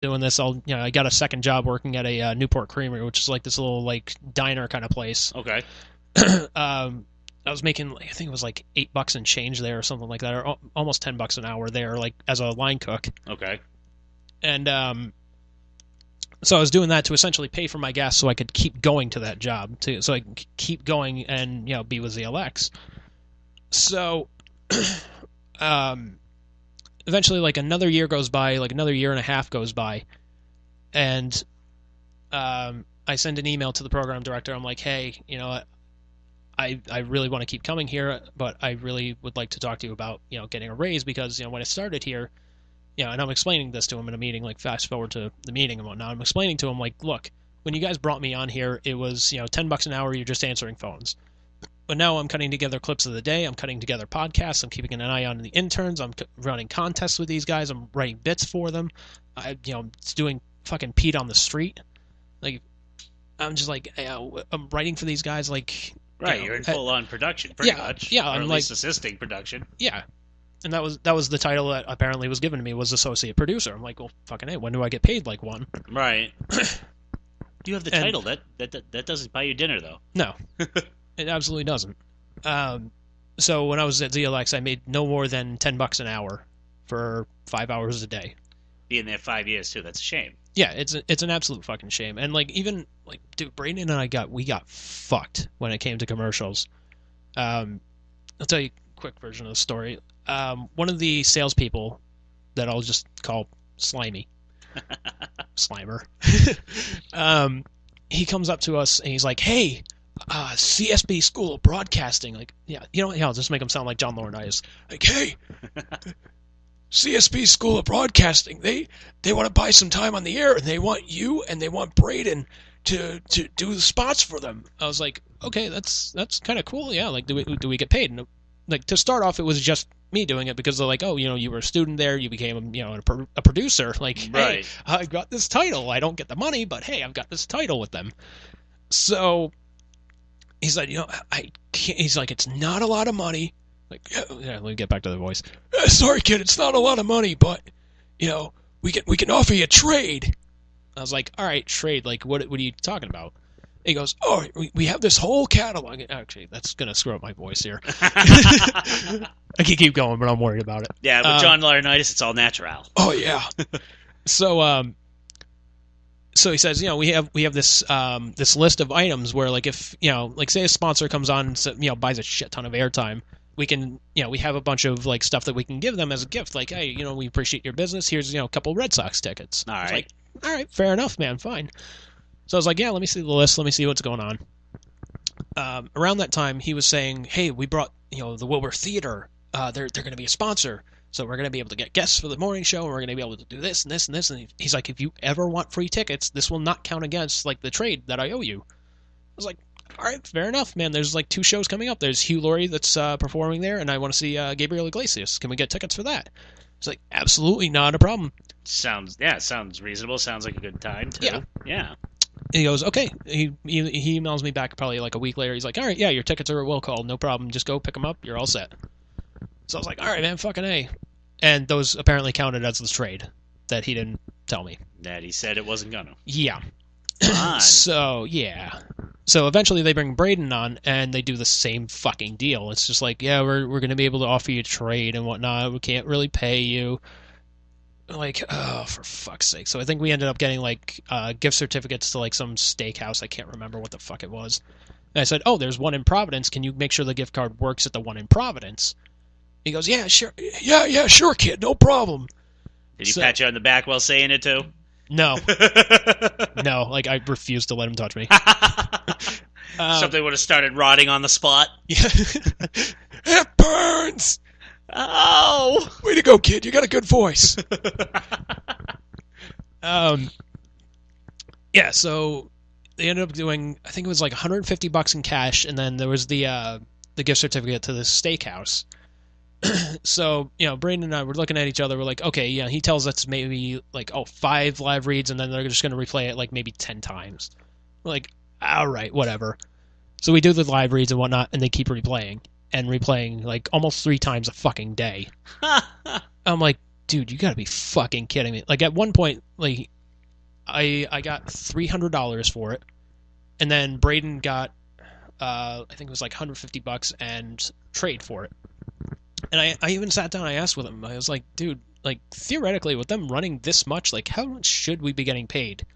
doing this, I got a second job working at a Newport Creamery, which is like this little like diner kind of place. Okay. I was making, I think it was like $8 and change there or something like that, or almost $10 an hour there, like as a line cook. Okay. And so I was doing that to essentially pay for my gas so I could keep going to that job, so I could keep going and be with ZLX. So eventually, like another year goes by, like another year and a half goes by, and I send an email to the program director. I'm like, hey, I really want to keep coming here, but I really would like to talk to you about, getting a raise, because, when I started here, and I'm explaining this to him in a meeting, like fast forward to the meeting and whatnot. I'm explaining to him, like, look, when you guys brought me on here, it was, $10 an hour, you're just answering phones. But now I'm cutting together clips of the day, I'm cutting together podcasts, I'm keeping an eye on the interns, I'm running contests with these guys, I'm writing bits for them, I'm doing fucking Pete on the street. Like, I'm just like, I'm writing for these guys, like... Right, you're in full-on production, pretty much. Yeah, or I'm at like, least assisting production. Yeah. And that was the title that apparently was given to me, was associate producer. I'm like, well, fucking hey, when do I get paid like one? Right. You have the title. That doesn't buy you dinner, though. No. It absolutely doesn't. So when I was at ZLX, I made no more than $10 an hour for 5 hours a day. Being there 5 years, too, that's a shame. Yeah, it's an absolute fucking shame. And like, even like, dude, Braden and we got fucked when it came to commercials. I'll tell you a quick version of the story. One of the salespeople that I'll just call Slimy, Slimer, he comes up to us and he's like, "Hey, CSB School of Broadcasting." Like, yeah, I'll just make him sound like John Laurinaitis. Like, hey. CSB School of Broadcasting, they want to buy some time on the air, and they want you and they want Braden to do the spots for them. I was like, okay, that's kind of cool. Yeah, like, do we get paid? And, like, to start off, it was just me doing it because they're like, oh, you were a student there, you became a producer. Like, right. Hey, I've got this title. I don't get the money, but hey, I've got this title with them. So he's like, I can't. He's like, it's not a lot of money. Like, yeah, let me get back to the voice. Sorry, kid, it's not a lot of money, but, we can offer you a trade. I was like, all right, trade, like, what are you talking about? He goes, oh, we have this whole catalog. Actually, that's going to screw up my voice here. I can keep going, but I'm worried about it. Yeah, with John Laurinaitis, it's all natural. Oh, yeah. So he says, we have this this list of items where, like, if, like, say a sponsor comes on and, buys a shit ton of airtime, we can, we have a bunch of, like, stuff that we can give them as a gift. Like, hey, we appreciate your business. Here's, a couple Red Sox tickets. All right. Like, all right, fair enough, man, fine. So I was like, yeah, let me see the list. Let me see what's going on. Around that time, he was saying, hey, we brought, the Wilbur Theater. They're going to be a sponsor. So we're going to be able to get guests for the morning show, and we're going to be able to do this and this and this. And he's like, if you ever want free tickets, this will not count against, like, the trade that I owe you. I was like, all right, fair enough, man. There's like 2 shows coming up. There's Hugh Laurie that's performing there, and I want to see Gabriel Iglesias. Can we get tickets for that? It's like, absolutely not a problem. Sounds reasonable. Sounds like a good time, too. Yeah. He goes, okay. He emails me back probably like a week later. He's like, all right, yeah, your tickets are at will call. No problem. Just go pick them up. You're all set. So I was like, all right, man, fucking A. And those apparently counted as the trade that he didn't tell me. That he said it wasn't gonna. Yeah. So, yeah. So eventually they bring Braden on, and they do the same fucking deal. It's just like, yeah, we're going to be able to offer you a trade and whatnot. We can't really pay you. Like, oh, for fuck's sake. So I think we ended up getting, like, gift certificates to, like, some steakhouse. I can't remember what the fuck it was. And I said, oh, there's one in Providence. Can you make sure the gift card works at the one in Providence? He goes, yeah, sure. Yeah, sure, kid. No problem. Did he pat you on the back while saying it, too? No. No, like, I refused to let him touch me. Something would have started rotting on the spot. Yeah. It burns! Oh! Way to go, kid. You got a good voice. Yeah, so they ended up doing, I think it was like $150 in cash, and then there was the gift certificate to the steakhouse. So, Braden and I were looking at each other. We're like, okay, yeah, he tells us maybe like, 5 live reads, and then they're just going to replay it like maybe 10 times. We're like, all right, whatever. So we do the live reads and whatnot, and they keep replaying and replaying like almost 3 times a fucking day. I'm like, dude, you gotta be fucking kidding me. Like, at one point, like, I got $300 for it, and then Braden got, I think it was like $150 and trade for it. And I even sat down and I asked with him, I was like, dude, like, theoretically, with them running this much, like, how much should we be getting paid?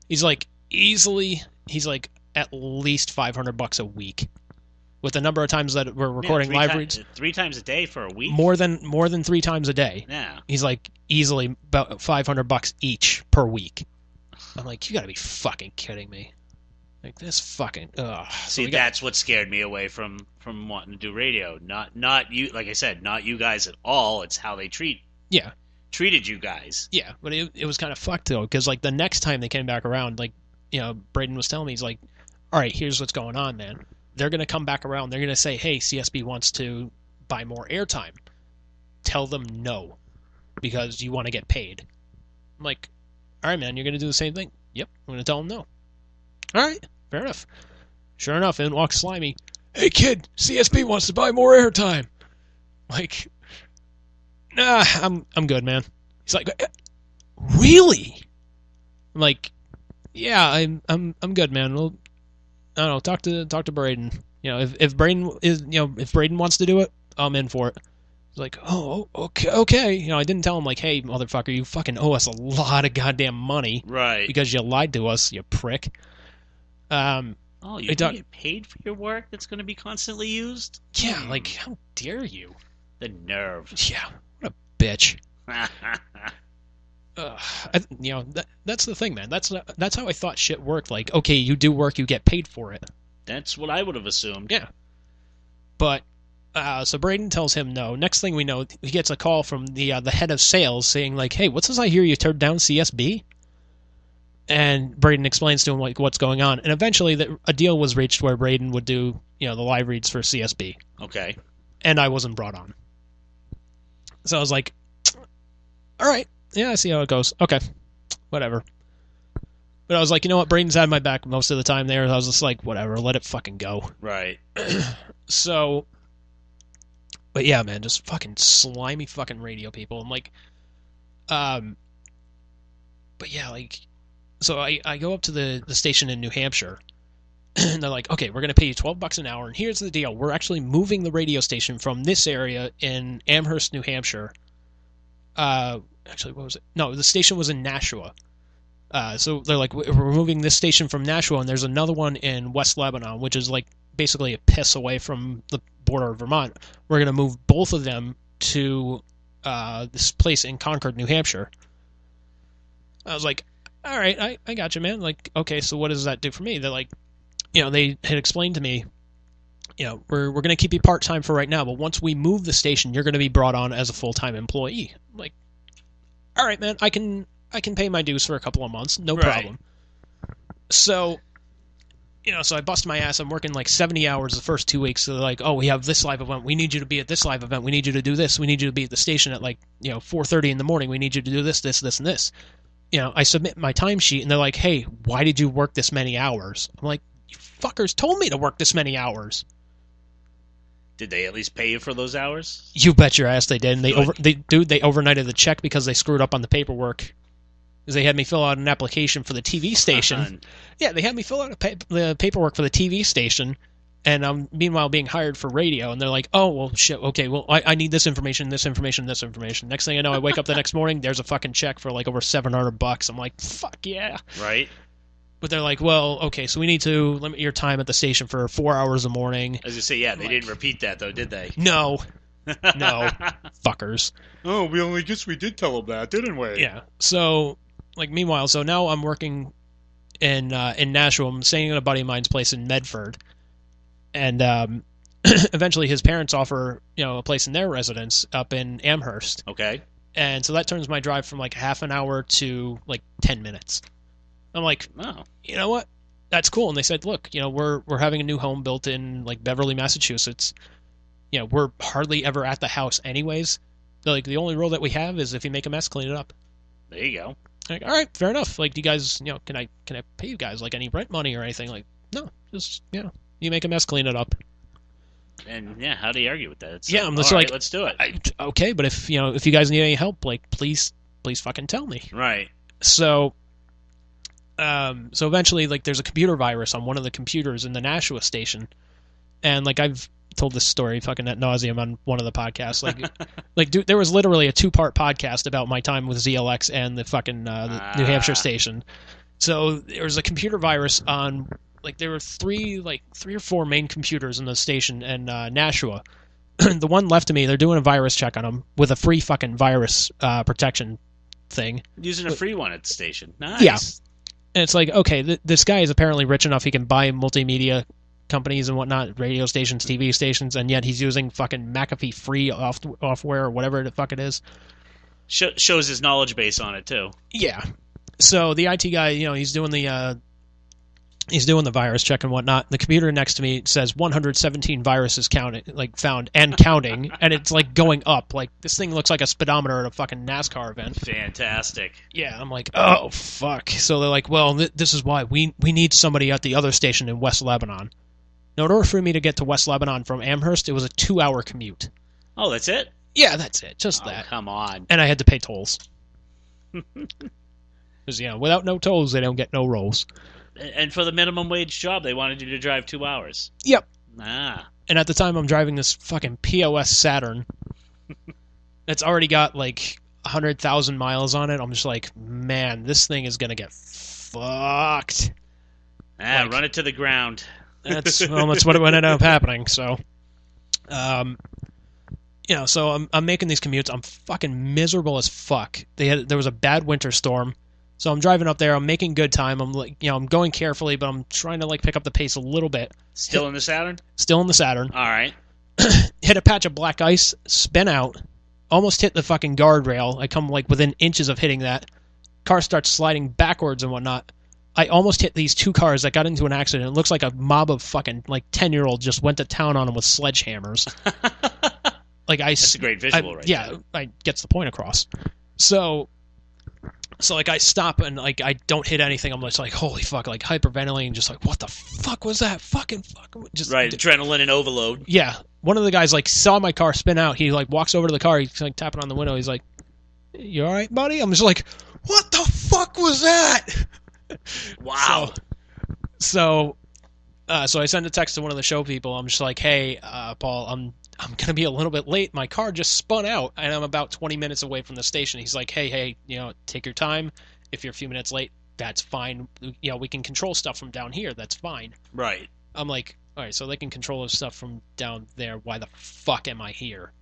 He's like, easily, he's like, at least $500 a week. With the number of times that we're recording live reads. 3 times a day for a week? More than 3 times a day. Yeah. He's like, easily about $500 each per week. I'm like, you gotta be fucking kidding me. Like, this fucking, ugh. See, that's what scared me away from wanting to do radio. Not you, like I said, not you guys at all. It's how they treated you guys. Yeah, but it was kind of fucked, though, because, like, the next time they came back around, like, you know, Braden was telling me, he's like, all right, here's what's going on, man. They're going to come back around. They're going to say, hey, CSB wants to buy more airtime. Tell them no, because you want to get paid. I'm like, all right, man, you're going to do the same thing? Yep, I'm going to tell them no. All right, fair enough. Sure enough, in walks Slimy. Hey, kid, CSB wants to buy more airtime. Like, nah, I'm good, man. He's like, really? I'm like, yeah, I'm good, man. Well, I don't know. Talk to Braden. You know, if Braden is, you know, if Braden wants to do it, I'm in for it. He's like, oh, okay. You know, I didn't tell him like, hey, motherfucker, you fucking owe us a lot of goddamn money, right? Because you lied to us, you prick. You get paid for your work that's going to be constantly used? Yeah, like, how dare you? The nerve. Yeah, what a bitch. You know, that's the thing, man. That's how I thought shit worked. Like, okay, you do work, you get paid for it. That's what I would have assumed. Yeah. But, so Braden tells him no. Next thing we know, he gets a call from the head of sales saying, like, hey, what's this I hear you turned down CSB? And Braden explains to him, like, what's going on. And eventually a deal was reached where Braden would do, you know, the live reads for CSB. Okay. And I wasn't brought on. So I was like, all right. Yeah, I see how it goes. Okay. Whatever. But I was like, you know what? Braden's had my back most of the time there. I was just like, whatever. Let it fucking go. Right. So, but yeah, man, just fucking slimy fucking radio people. I'm like, but yeah, like, so I go up to the station in New Hampshire, and they're like, okay, we're going to pay you $12 an hour, and here's the deal. We're actually moving the radio station from this area in Amherst, New Hampshire. Actually, what was it? No, the station was in Nashua. So they're like, we're moving this station from Nashua, and there's another one in West Lebanon, which is like basically a piss away from the border of Vermont. We're going to move both of them to this place in Concord, New Hampshire. I was like, all right, I got you, man. Like, okay, so what does that do for me? They're like, you know, they had explained to me, you know, we're going to keep you part-time for right now, but once we move the station, you're going to be brought on as a full-time employee. I'm like, all right, man, I can pay my dues for a couple of months, no problem. So, you know, so I bust my ass. I'm working like 70 hours the first 2 weeks. So they're like, oh, we have this live event. We need you to be at this live event. We need you to do this. We need you to be at the station at like, you know, 4:30 in the morning. We need you to do this, this, this, and this. You know, I submit my timesheet, and they're like, hey, why did you work this many hours? I'm like, you fuckers told me to work this many hours. Did they at least pay you for those hours? You bet your ass they did. And they overnighted the check because they screwed up on the paperwork. Because they had me fill out an application for the TV station. Yeah, they had me fill out the paperwork for the TV station, and I'm meanwhile being hired for radio, and they're like, oh, well, shit, okay, well, I need this information, this information, this information. Next thing I know, I wake up the next morning, there's a fucking check for like over $700. I'm like, fuck yeah. Right. But they're like, well, okay, so we need to limit your time at the station for 4 hours a morning. As you say, yeah, they didn't repeat that, though, did they? No. No. Fuckers. Oh, I guess we did tell them that, didn't we? Yeah. So, like, meanwhile, so now I'm working in Nashua. I'm staying at a buddy of mine's place in Medford. And eventually his parents offer, you know, a place in their residence up in Amherst. Okay. And so that turns my drive from like half an hour to like 10 minutes. I'm like, oh, you know what? That's cool. And they said, look, you know, we're having a new home built in like Beverly, Massachusetts. You know, we're hardly ever at the house anyways. They're like, the only rule that we have is if you make a mess, clean it up. There you go. Like, all right, fair enough. Like, do you guys, you know, can I pay you guys like any rent money or anything? Like, no, just, you know, you make a mess, clean it up. And yeah, how do you argue with that? It's I'm just like, let's do it. Okay, but if you guys need any help, like, please fucking tell me. Right. So eventually, like, there's a computer virus on one of the computers in the Nashua station, and like I've told this story fucking ad nauseum on one of the podcasts. Like, dude, there was literally a 2-part podcast about my time with ZLX and the fucking the New Hampshire station. So there was a computer virus on, like, there were three or four main computers in the station in Nashua. The one left to me, they're doing a virus check on them with a free fucking virus protection thing. Using a free one at the station. Nice. Yeah. And it's like, okay, this guy is apparently rich enough he can buy multimedia companies and whatnot, radio stations, TV stations, and yet he's using fucking McAfee free software or whatever the fuck it is. Shows his knowledge base on it, too. Yeah. So the IT guy, he's doing the virus check and whatnot. The computer next to me says 117 viruses found and counting, and it's like going up. Like, this thing looks like a speedometer at a fucking NASCAR event. Fantastic. Yeah, I'm like, oh fuck. So they're like, well, this is why we need somebody at the other station in West Lebanon. Now, in order for me to get to West Lebanon from Amherst, it was a 2-hour commute. Oh, that's it? Yeah, that's it. Just that. Come on. And I had to pay tolls. Because, without no tolls, they don't get no rolls. And for the minimum wage job, they wanted you to drive 2 hours. Yep. Ah. And at the time, I'm driving this fucking POS Saturn. It's already got, like, 100,000 miles on it. I'm just like, man, this thing is going to get fucked. Run it to the ground. That's what ended up happening. So, so I'm making these commutes. I'm fucking miserable as fuck. There was a bad winter storm, so I'm driving up there. I'm making good time. I'm like, I'm going carefully, but I'm trying to like pick up the pace a little bit. Still in the Saturn? Still in the Saturn. All right. Hit a patch of black ice, spin out, almost hit the fucking guardrail. I come like within inches of hitting that. Car starts sliding backwards and whatnot. I almost hit these 2 cars that got into an accident. It looks like a mob of fucking like 10-year-olds just went to town on them with sledgehammers. That's a great visual, right? Yeah, I gets the point across. So like I stop and like I don't hit anything. I'm just like, holy fuck, like hyperventilating, just like, what the fuck was that? Fucking fuck. Just right, adrenaline and overload. Yeah, one of the guys like saw my car spin out. He like walks over to the car. He's like tapping on the window. He's like, "You all right, buddy?" I'm just like, what the fuck was that? Wow. So I send a text to one of the show people. I'm just like, hey, Paul, I'm gonna be a little bit late. My car just spun out, and I'm about 20 minutes away from the station. He's like, hey, take your time. If you're a few minutes late, that's fine. We can control stuff from down here. That's fine. Right. I'm like, all right, so they can control the stuff from down there. Why the fuck am I here?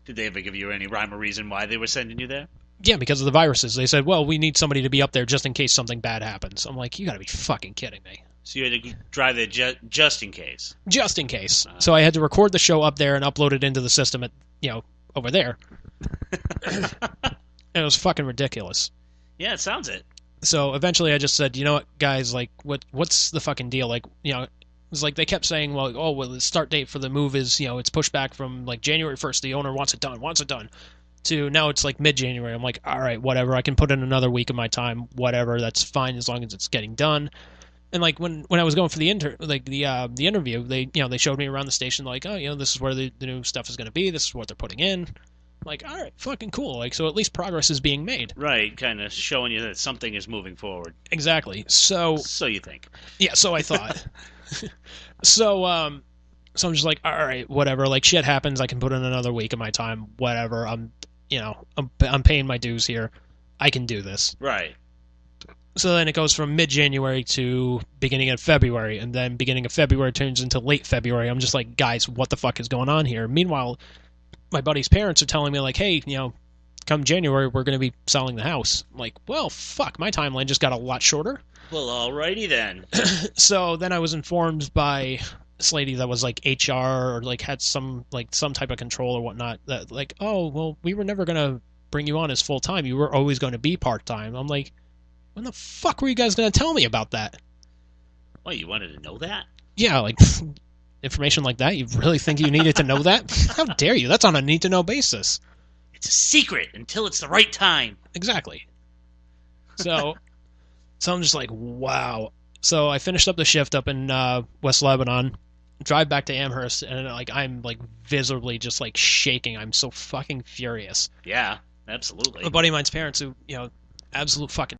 Did they ever give you any rhyme or reason why they were sending you there? Yeah, because of the viruses. They said, well, we need somebody to be up there just in case something bad happens. I'm like, you gotta be fucking kidding me. So you had to drive there just in case? Just in case. So I had to record the show up there and upload it into the system over there. And it was fucking ridiculous. Yeah, it sounds it. So eventually I just said, you know what, guys, like, what's the fucking deal? Like, it was like they kept saying, well, the start date for the move is, it's pushed back from, like, January 1st. The owner wants it done. To now it's like mid-January. I'm like, all right, whatever. I can put in another week of my time, whatever. That's fine as long as it's getting done. And like when I was going for the interview, they showed me around the station, like, oh, this is where the new stuff is going to be. This is what they're putting in. I'm like, all right, fucking cool. Like, so at least progress is being made. Right, kind of showing you that something is moving forward. Exactly. So you think? Yeah, so I thought. So I'm just like, all right, whatever. Like, shit happens. I can put in another week of my time. Whatever. I'm paying my dues here. I can do this. Right. So then it goes from mid-January to beginning of February, and then beginning of February turns into late February. I'm just like, guys, what the fuck is going on here? Meanwhile, my buddy's parents are telling me, like, hey, come January, we're going to be selling the house. I'm like, well, fuck, my timeline just got a lot shorter. Well, alrighty then. So then I was informed by this lady that was like HR or like had some type of control or whatnot that like, oh, well, we were never going to bring you on as full-time. You were always going to be part-time. I'm like, when the fuck were you guys going to tell me about that? Well, you wanted to know that? Yeah, like, information like that? You really think you needed to know that? How dare you? That's on a need-to-know basis. It's a secret until it's the right time. Exactly. So I'm just like, wow. So I finished up the shift up in West Lebanon. drive back to Amherst, and like I'm like visibly just like shaking. I'm so fucking furious. Yeah, absolutely. A buddy of mine's parents who, absolute fucking